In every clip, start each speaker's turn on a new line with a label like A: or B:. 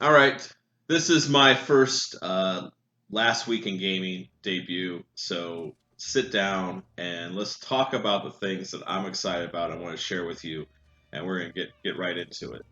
A: All right. This is my first last week in gaming debut. So sit down and let's talk about the things that I'm excited about. I want to share with you, and we're gonna get right into it.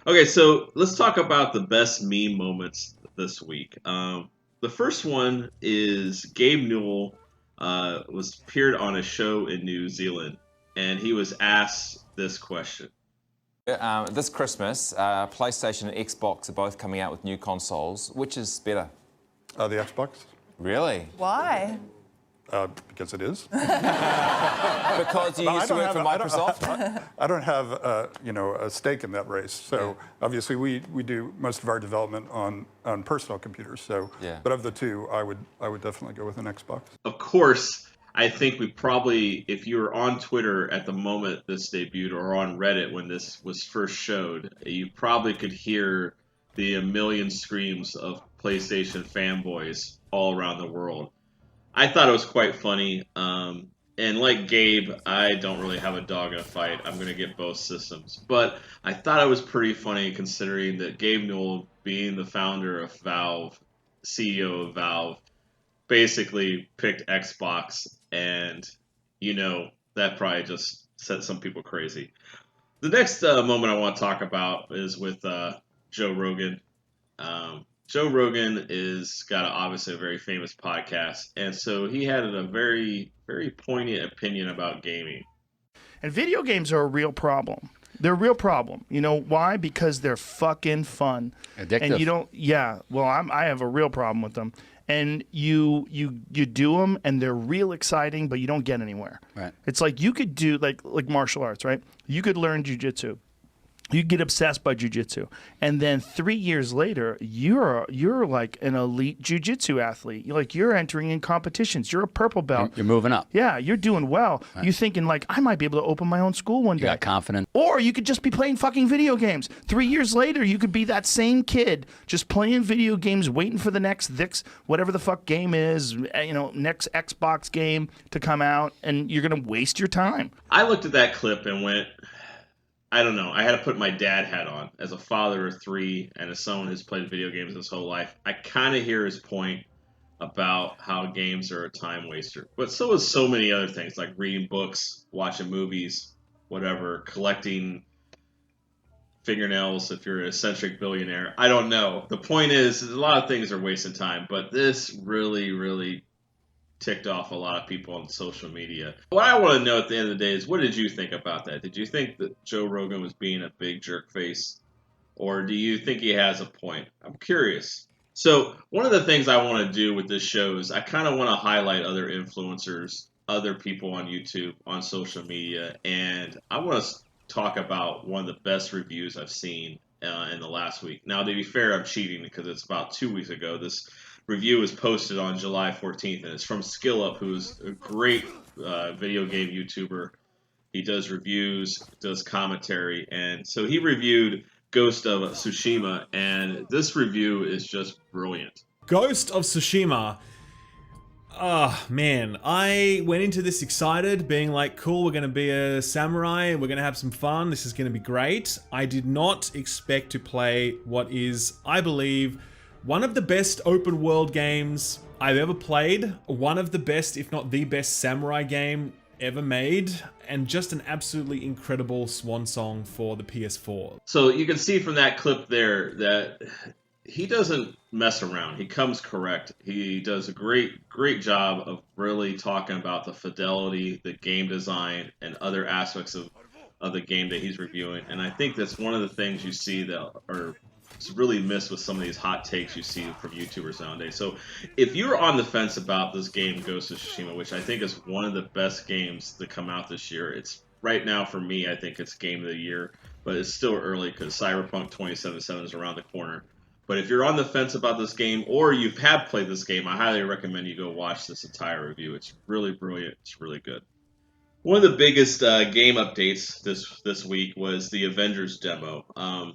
A: Okay, so let's talk about the best meme moments this week. The first one is Gabe Newell was appeared on a show in New Zealand, and he was asked this question.
B: This Christmas, PlayStation and Xbox are both coming out with new consoles. Which is better?
C: The Xbox,
B: Really?
D: Why?
C: because it is.
B: Because you used to work for Microsoft?
C: I don't have, a stake in that race. So obviously we do most of our development on personal computers. So,
B: Yeah.
C: but of the two, I would definitely go with an Xbox.
A: Of course, I think we probably, if you were on Twitter at the moment this debuted or on Reddit when this was first showed, you probably could hear the a million screams of PlayStation fanboys all around the world. I thought it was quite funny. And like Gabe, I don't really have a dog in a fight. I'm going to get both systems. But I thought it was pretty funny considering that Gabe Newell, being the founder of Valve, CEO of Valve, basically picked Xbox, and that probably just set some people crazy. The next moment I want to talk about is with Joe Rogan. Joe Rogan is got obviously a very famous podcast, and so he had a very very poignant opinion about gaming.
E: And video games are a real problem. They're a real problem. You know why? Because they're fucking fun.
F: Addictive.
E: And you don't. Yeah. Well, I have a real problem with them. And you do them, and they're real exciting, but you don't get anywhere.
F: Right.
E: It's like you could do like martial arts, right? You could learn jujitsu. You get obsessed by jujitsu, and then 3 years later, you're like an elite jujitsu athlete. You're entering in competitions. You're a purple belt.
F: You're moving up.
E: Yeah, you're doing well.
F: Right.
E: You're thinking like, I might be able to open my own school one
F: You
E: day.
F: got confidence.
E: Or you could just be playing fucking video games. 3 years later, you could be that same kid just playing video games, waiting for the next whatever the fuck game is, next Xbox game to come out, and you're gonna waste your time.
A: I looked at that clip and went, I don't know. I had to put my dad hat on as a father of three and as someone who's played video games his whole life. I kind of hear his point about how games are a time waster, but so is so many other things like reading books, watching movies, whatever, collecting fingernails if you're an eccentric billionaire. I don't know. The point is, a lot of things are wasting time, but this really, really ticked off a lot of people on social media. What I want to know at the end of the day is, what did you think about that? Did you think that Joe Rogan was being a big jerk face, or do you think he has a point? I'm curious. So one of the things I want to do with this show is I kind of want to highlight other influencers, other people on YouTube, on social media, and I want to talk about one of the best reviews I've seen in the last week. Now, to be fair, I'm cheating because it's about 2 weeks ago. This review was posted on July 14th, and it's from SkillUp, who's a great video game YouTuber. He does reviews, does commentary, and so he reviewed Ghost of Tsushima, and this review is just brilliant.
G: Ghost of Tsushima. Oh, man. I went into this excited, being like, cool, we're going to be a samurai, and we're going to have some fun. This is going to be great. I did not expect to play what is, I believe, one of the best open world games I've ever played. One of the best, if not the best, samurai game ever made. And just an absolutely incredible swan song for the PS4.
A: So you can see from that clip there that he doesn't mess around. He comes correct. He does a great job of really talking about the fidelity, the game design, and other aspects of the game that he's reviewing. And I think that's one of the things you see that are really missed with some of these hot takes you see from YouTubers nowadays. So if you're on the fence about this game, Ghost of Tsushima, which I think is one of the best games to come out this year, it's right now for me, I think it's game of the year, but it's still early because Cyberpunk 2077 is around the corner. But if you're on the fence about this game, or you have played this game, I highly recommend you go watch this entire review. It's really brilliant. It's really good. One of the biggest game updates this week was the Avengers Demo.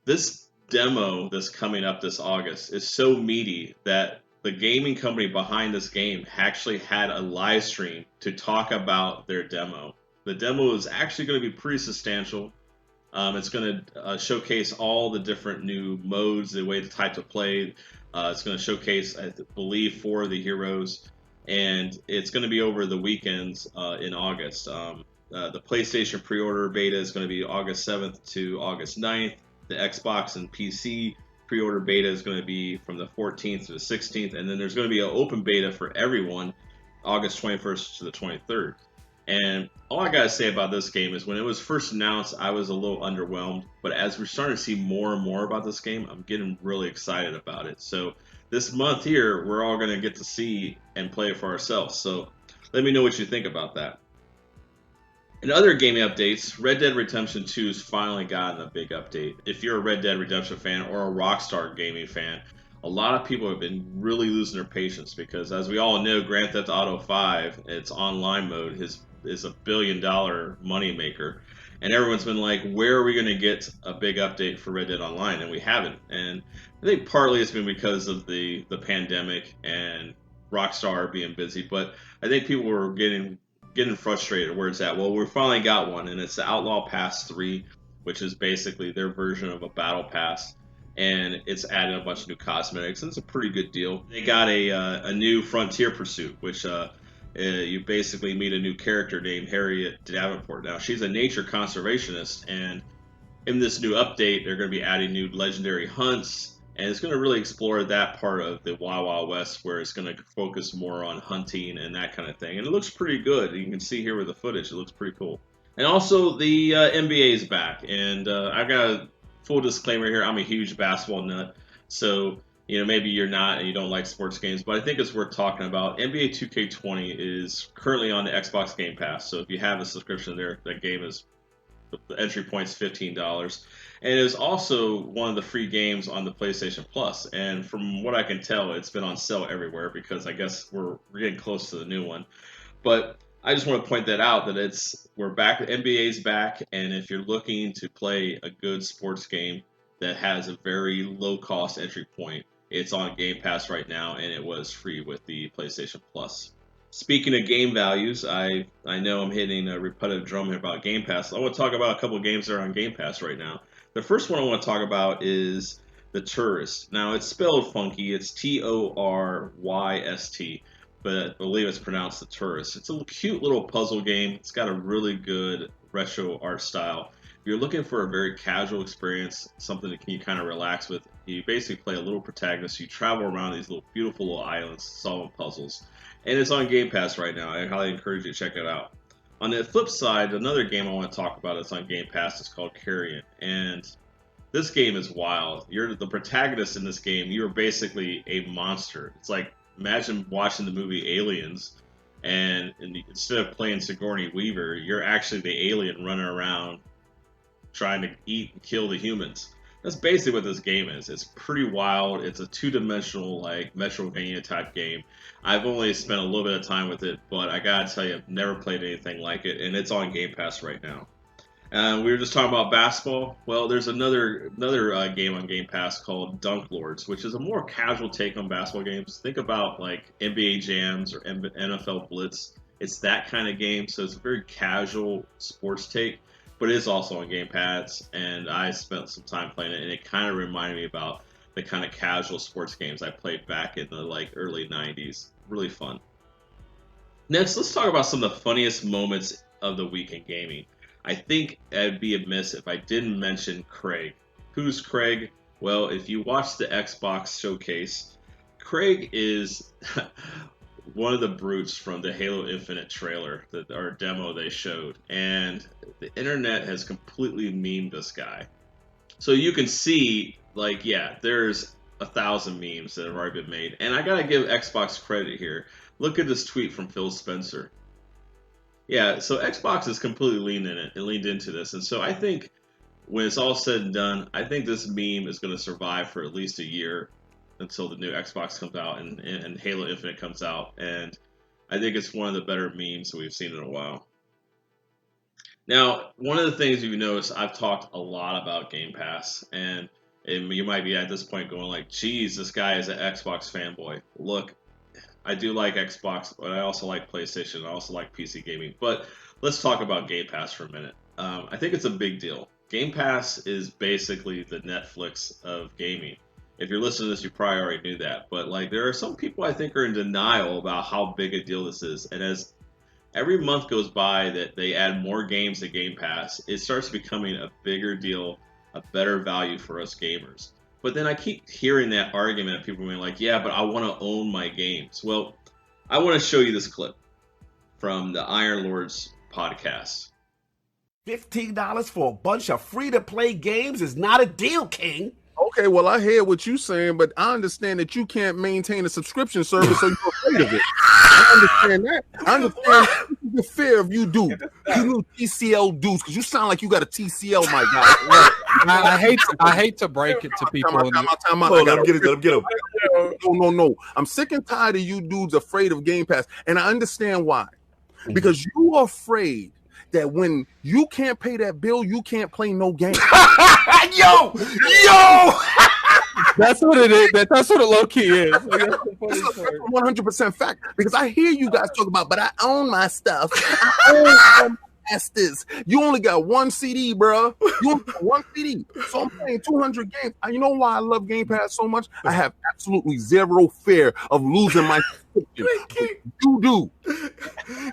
A: This demo that's coming up this August is so meaty that the gaming company behind this game actually had a live stream to talk about their demo. The demo is actually going to be pretty substantial. It's going to showcase all the different new modes, the way the type to play. It's going to showcase, I believe, 4 of the heroes, and it's going to be over the weekends in August. The PlayStation pre-order beta is going to be August 7th to August 9th. The Xbox and PC pre-order beta is going to be from the 14th to the 16th, and then there's going to be an open beta for everyone August 21st to the 23rd. And all I gotta say about this game is when it was first announced, I was a little underwhelmed. But as we're starting to see more and more about this game, I'm getting really excited about it. So this month here, we're all gonna get to see and play it for ourselves. So let me know what you think about that. In other gaming updates, Red Dead Redemption 2's finally gotten a big update. If you're a Red Dead Redemption fan or a Rockstar gaming fan, a lot of people have been really losing their patience because, as we all know, Grand Theft Auto 5, its online mode, is a billion-dollar moneymaker. And everyone's been like, where are we going to get a big update for Red Dead Online? And we haven't. And I think partly it's been because of the pandemic and Rockstar being busy. But I think people were getting frustrated where it's at. Well, we finally got one, and it's the Outlaw Pass 3, which is basically their version of a battle pass. And it's adding a bunch of new cosmetics, and it's a pretty good deal. They got a new Frontier Pursuit, which you basically meet a new character named Harriet Davenport. Now, she's a nature conservationist, and in this new update, they're going to be adding new legendary hunts, and it's going to really explore that part of the Wild Wild West where it's going to focus more on hunting and that kind of thing. And it looks pretty good. You can see here with the footage, it looks pretty cool. And also, the NBA is back, and I've got a full disclaimer here. I'm a huge basketball nut, so maybe you're not and you don't like sports games, but I think it's worth talking about. NBA 2K20 is currently on the Xbox Game Pass, so if you have a subscription there, that game is the entry point's $15, and it is also one of the free games on the PlayStation Plus. And from what I can tell, it's been on sale everywhere because I guess we're getting close to the new one. But I just want to point that out that we're back. The NBA's back, and if you're looking to play a good sports game that has a very low cost entry point, it's on Game Pass right now, and it was free with the PlayStation Plus. Speaking of game values, I know I'm hitting a repetitive drum here about Game Pass. I want to talk about a couple of games that are on Game Pass right now. The first one I want to talk about is The Tourist. Now, it's spelled funky. It's Toryyst, but I believe it's pronounced The Tourist. It's a cute little puzzle game. It's got a really good retro art style. If you're looking for a very casual experience, something that you kind of relax with, you basically play a little protagonist. You travel around these beautiful little islands solving puzzles. And it's on Game Pass right now. I highly encourage you to check it out. On the flip side, another game I want to talk about that's on Game Pass is called Carrion. And this game is wild. You're the protagonist in this game. You're basically a monster. It's like, imagine watching the movie Aliens, and instead of playing Sigourney Weaver, you're actually the alien running around trying to eat and kill the humans. That's basically what this game is. It's pretty wild. It's a two-dimensional, like, Metroidvania type game. I've only spent a little bit of time with it, but I gotta tell you, I've never played anything like it, and it's on Game Pass right now. We were just talking about basketball. Well, there's another game on Game Pass called Dunk Lords, which is a more casual take on basketball games. Think about like NBA Jams or NFL Blitz. It's that kind of game, so it's a very casual sports take, but it is also on Game Pass, and I spent some time playing it, and it kind of reminded me about the kind of casual sports games I played back in the early 90s. Really fun. Next, let's talk about some of the funniest moments of the week in gaming. I think I'd be amiss if I didn't mention Craig. Who's Craig? Well, if you watch the Xbox showcase, Craig is one of the brutes from the Halo Infinite trailer, or demo they showed. And the internet has completely memed this guy. So you can see, there's 1,000 memes that have already been made. And I gotta give Xbox credit here. Look at this tweet from Phil Spencer. Yeah, so Xbox is completely leaned into this, and so I think when it's all said and done, I think this meme is going to survive for at least a year until the new Xbox comes out and Halo Infinite comes out, and I think it's one of the better memes that we've seen in a while. Now, one of the things you've noticed, I've talked a lot about Game Pass, and you might be at this point going like, geez, this guy is an Xbox fanboy. Look, I do like Xbox, but I also like PlayStation. I also like PC gaming. But let's talk about Game Pass for a minute. I think it's a big deal. Game Pass is basically the Netflix of gaming. If you're listening to this, you probably already knew that. But like, there are some people I think are in denial about how big a deal this is. And as every month goes by that they add more games to Game Pass, it starts becoming a bigger deal, a better value for us gamers. But then I keep hearing that argument of people being like, yeah, but I want to own my games. Well, I want to show you this clip from the Iron Lords podcast.
D: $15 for a bunch of free-to-play games is not a deal, King.
F: Okay, well, I hear what you're saying, but I understand that you can't maintain a subscription service, so you're afraid of it. I understand that. I understand the fear of you dudes. You new TCL dudes, because you sound like you got a TCL, my guy.
H: I hate to break it to people.
F: Time out.
D: Let him get him.
F: No. I'm sick and tired of you dudes afraid of Game Pass, and I understand why. Because you are afraid that when you can't pay that bill, you can't play no game.
D: Yo!
H: That's what it is. That's what it low key is. Like, that's the funny
F: That's
H: part.
F: 100% fact. Because I hear you guys talk about, but I own my stuff. I own my masters. You only got one CD, bro. You only got one CD. So I'm playing 200 games. You know why I love Game Pass so much? I have absolutely zero fear of losing my subscription. You do.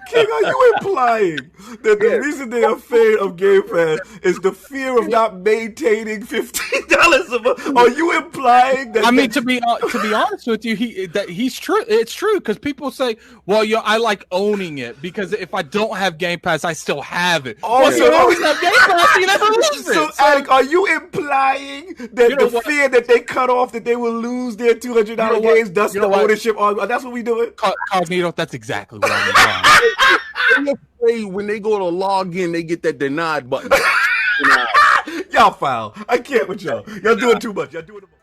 D: King, are you implying that the reason they are afraid of Game Pass is the fear of not maintaining $15 a month? Are you implying that?
H: I mean, to be honest with you, he's true. It's true because people say, "Well, I like owning it because if I don't have Game Pass, I still have it."
D: Oh,
H: well,
D: so
H: you always have Game Pass, you never lose
D: So,
H: it.
D: Alec, are you implying that the fear that they cut off that they will lose their $200 games, thus the ownership? That's what we doing?
H: Cognito, that's exactly what I'm implying.
F: I'm afraid when they go to log in, they get that denied button.
D: Y'all foul. I can't with y'all. Y'all doing too much. Y'all doing too much.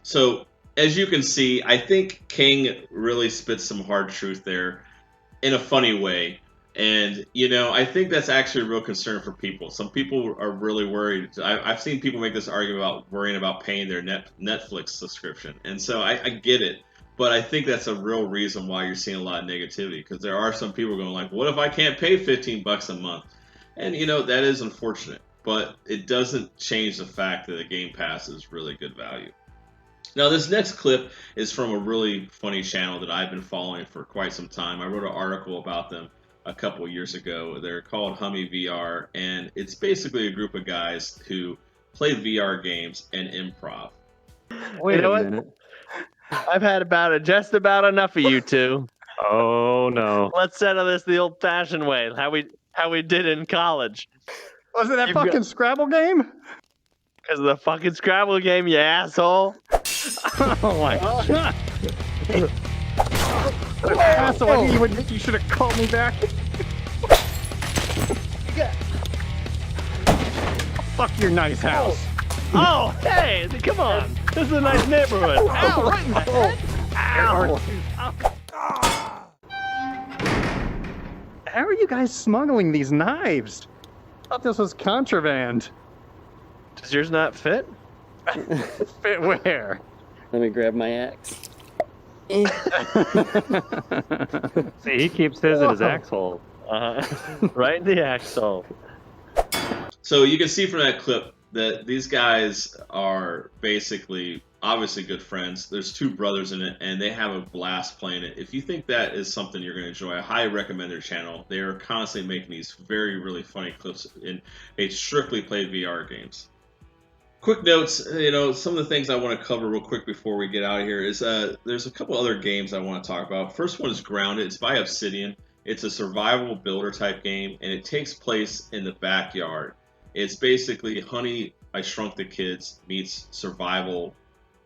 A: So, as you can see, I think King really spits some hard truth there in a funny way. And, I think that's actually a real concern for people. Some people are really worried. I've seen people make this argument about worrying about paying their Netflix subscription. And so I get it. But I think that's a real reason why you're seeing a lot of negativity. Because there are some people going like, what if I can't pay $15 a month? And, that is unfortunate. But it doesn't change the fact that the Game Pass is really good value. Now, this next clip is from a really funny channel that I've been following for quite some time. I wrote an article about them a couple years ago. They're called Hummy VR, and it's basically a group of guys who play VR games and improv.
I: Wait a minute. I've had just about enough of you two. Oh no. Let's settle this the old-fashioned way, how we did in college.
J: Was it that fucking Scrabble game?
I: Because of the fucking Scrabble game, you asshole. Oh my god.
J: Asshole, I didn't even think you should have called me back. Fuck your nice house.
I: Oh, hey, come on. This is a nice neighborhood. Ow, right in the head. Ow.
J: How are you guys smuggling these knives? I thought this was contraband.
I: Does yours not fit?
J: Fit where?
K: Let me grab my axe.
I: See, he keeps his in his axe hole. Right in the axe hole.
A: So you can see from that clip that these guys are basically obviously good friends. There's two brothers in it, and they have a blast playing it. If you think that is something you're going to enjoy, I highly recommend their channel. They are constantly making these very, really funny clips, and they strictly play VR games. Quick notes, some of the things I want to cover real quick before we get out of here is there's a couple other games I want to talk about. First one is Grounded. It's by Obsidian. It's a survival builder type game, and it takes place in the backyard. It's basically Honey, I Shrunk the Kids meets survival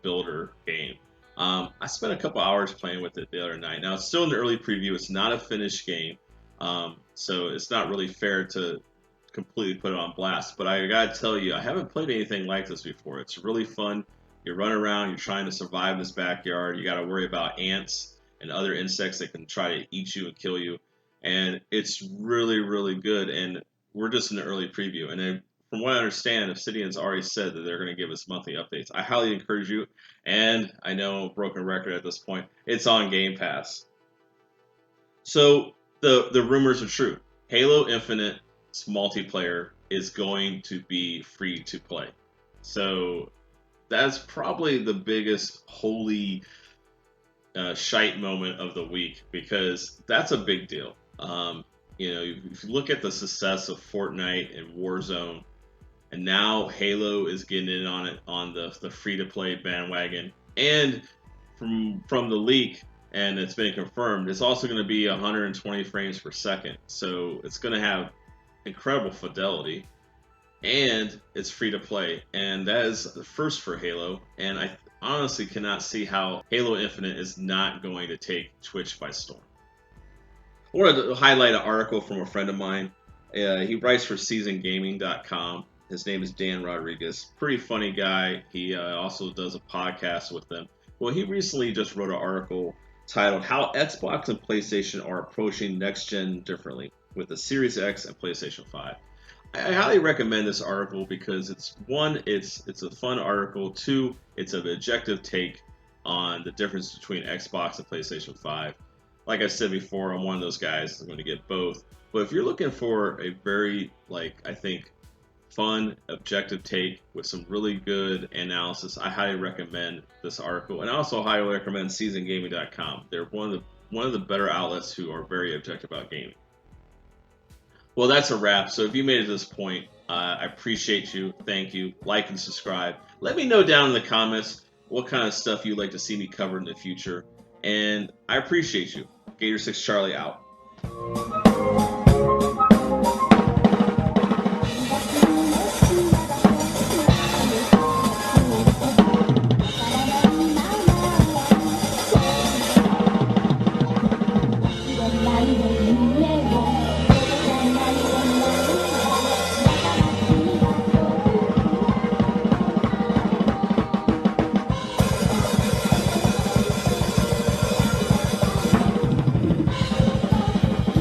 A: builder game. I spent a couple hours playing with it the other night. Now, it's still in the early preview. It's not a finished game, so it's not really fair to completely put it on blast. But I gotta tell you, I haven't played anything like this before. It's really fun. You run around, you're trying to survive in this backyard. You gotta worry about ants and other insects that can try to eat you and kill you. And it's really, really good. And we're just in the early preview. And then from what I understand, Obsidian's already said that they're going to give us monthly updates. I highly encourage you, and I know broken record at this point, it's on Game Pass. So the rumors are true. Halo Infinite's multiplayer is going to be free to play. So that's probably the biggest holy shite moment of the week, because that's a big deal. If you look at the success of Fortnite and Warzone, and now Halo is getting in on it on the free-to-play bandwagon, and from the leak, and it's been confirmed, it's also going to be 120 frames per second. So it's going to have incredible fidelity, and it's free to play, and that is the first for Halo. And I honestly cannot see how Halo Infinite is not going to take Twitch by storm. I wanted to highlight an article from a friend of mine. He writes for SeasonGaming.com. His name is Dan Rodriguez. Pretty funny guy. He also does a podcast with them. Well, he recently just wrote an article titled "How Xbox and PlayStation Are Approaching Next Gen Differently" with the Series X and PlayStation 5. I highly recommend this article because it's a fun article. Two, it's an objective take on the difference between Xbox and PlayStation 5. Like I said before, I'm one of those guys. I'm going to get both. But if you're looking for a very, I think, fun, objective take with some really good analysis, I highly recommend this article. And I also highly recommend SeasonGaming.com. They're one of the better outlets who are very objective about gaming. Well, that's a wrap. So if you made it to this point, I appreciate you. Thank you. Like and subscribe. Let me know down in the comments what kind of stuff you'd like to see me cover in the future. And I appreciate you. Gator 6 Charlie out.